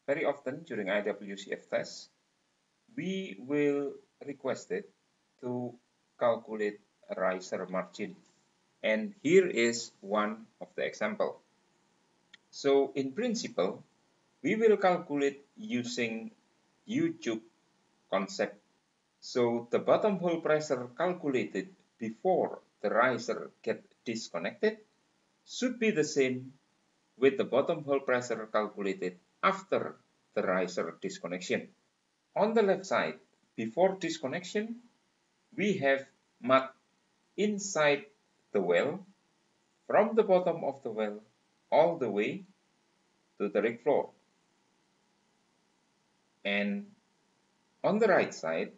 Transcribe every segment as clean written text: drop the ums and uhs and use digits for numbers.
very often during IWCF tests, we will request it to calculate a riser margin. And here is one of the example. So in principle, we will calculate using U-tube concept. So the bottom hole pressure calculated before the riser get disconnected should be the same with the bottom hole pressure calculated after the riser disconnection. On the left side, before disconnection, we have mud inside the well from the bottom of the well all the way to the rig floor. And on the right side,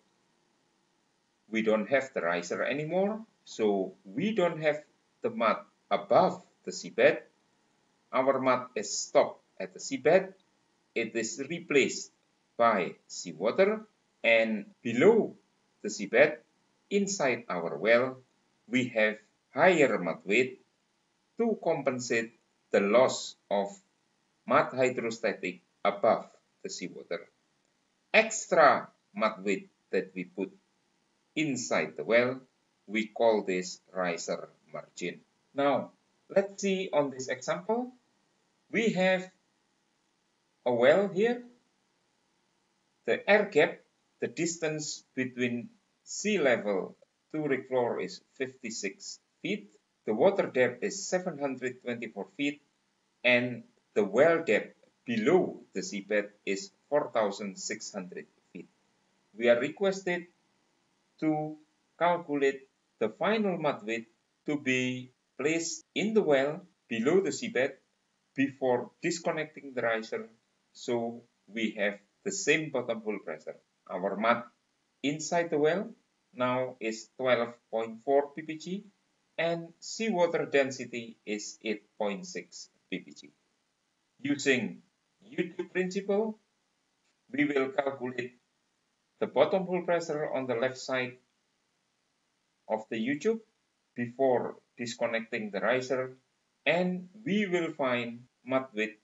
we don't have the riser anymore, so we don't have the mud above the seabed. Our mud is stopped at the seabed. It is replaced by seawater, and below the seabed, inside our well, we have higher mud weight to compensate the loss of mud hydrostatic above the seawater. Extra mud weight that we put inside the well, we call this riser margin. Now, let's see on this example. We have a well here. The air gap, the distance between sea level to rig floor is 56 feet. The water depth is 724 feet. And the well depth below the seabed is 4,600 feet. We are requested to calculate the final mud weight to be placed in the well below the seabed before disconnecting the riser, so we have the same bottom hole pressure. Our mud inside the well now is 12.4 ppg and seawater density is 8.6 ppg. Using U-tube principle, we will calculate the bottom hole pressure on the left side of the U-tube before disconnecting the riser, and we will find mud weight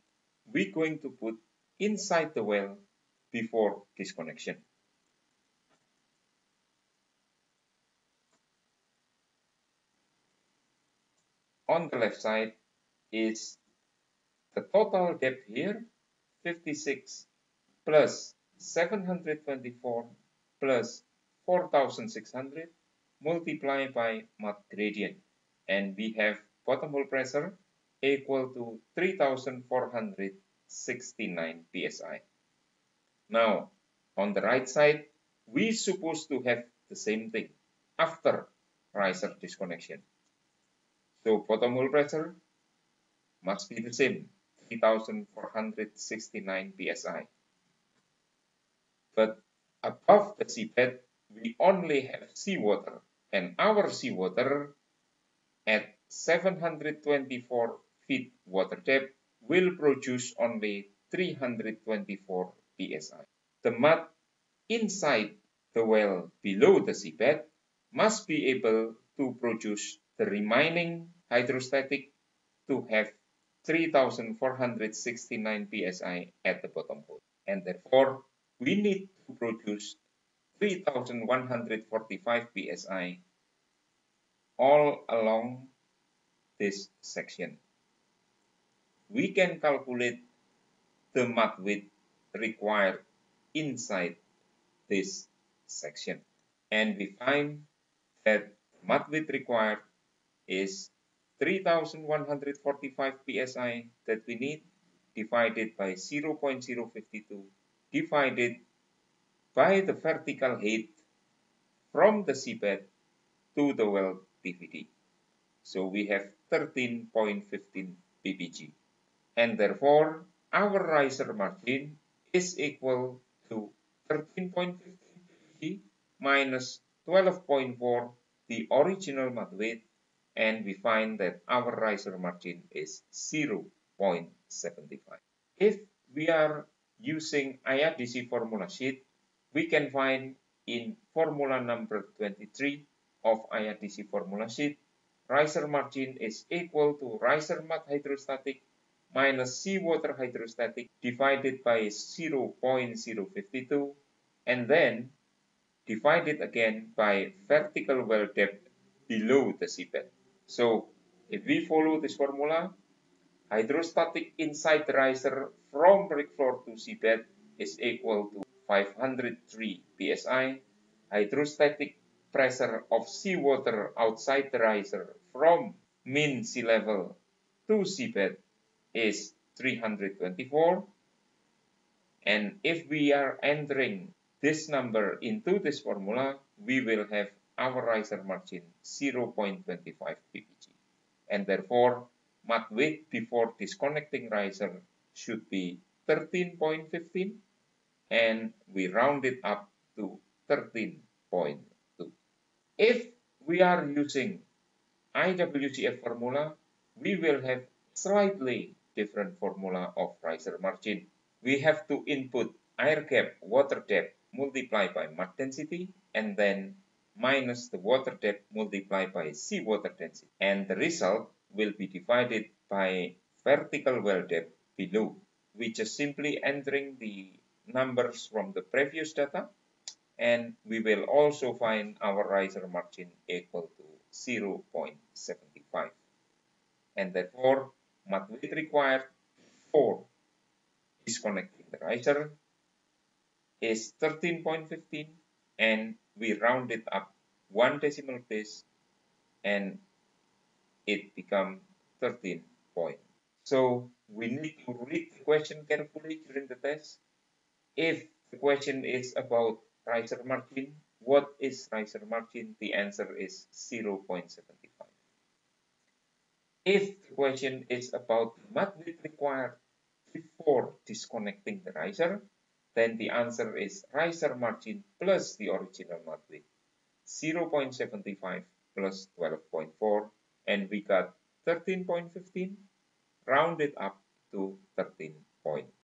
we're going to put inside the well before disconnection. On the left side is the total depth here, 56 plus 724 plus 4,600 multiplied by mud gradient, and we have bottom hole pressure equal to 3,469 psi. Now, on the right side, we supposed to have the same thing after riser disconnection. So bottom hole pressure must be the same, 3,469 psi. But above the seabed, we only have seawater, and our seawater at 724 feet water depth will produce only 324 psi. The mud inside the well below the seabed must be able to produce the remaining hydrostatic to have 3,469 psi at the bottom hole, and therefore we need to produce 3,145 psi all along this section. We can calculate the mud weight required inside this section, and we find that mud weight required is 3,145 psi that we need divided by 0.052 divided by the vertical height from the seabed to the well PVD. So we have 13.15 ppg, and therefore our riser margin is equal to 13.15 ppg minus 12.4, the original mud weight, and we find that our riser margin is 0.75. If we are using IRDC formula sheet, we can find in formula number 23 of IRDC formula sheet, riser margin is equal to riser mud hydrostatic minus seawater hydrostatic divided by 0.052 and then divided again by vertical well depth below the seabed. So if we follow this formula, hydrostatic inside the riser from brick floor to seabed is equal to 503 psi. Hydrostatic pressure of seawater outside the riser from mean sea level to seabed is 324. And if we are entering this number into this formula, we will have our riser margin 0.25 ppg. And therefore, mud width before disconnecting riser should be 13.15 and we round it up to 13.2. If we are using IWCF formula, we will have slightly different formula of riser margin. We have to input air gap, water depth multiplied by mud density and then minus the water depth multiplied by seawater density. And the result will be divided by vertical well depth below. We just simply entering the numbers from the previous data and we will also find our riser margin equal to 0.75. And therefore, mud width required for disconnecting the riser is 13.15 and we round it up 1 decimal place and it becomes 13 point. So we need to read the question carefully during the test. If the question is about riser margin, what is riser margin? The answer is 0.75. If the question is about mud width required before disconnecting the riser, then the answer is riser margin plus the original mud width, 0.75 plus 12.4, and we got 13.15, rounded up to 13 point.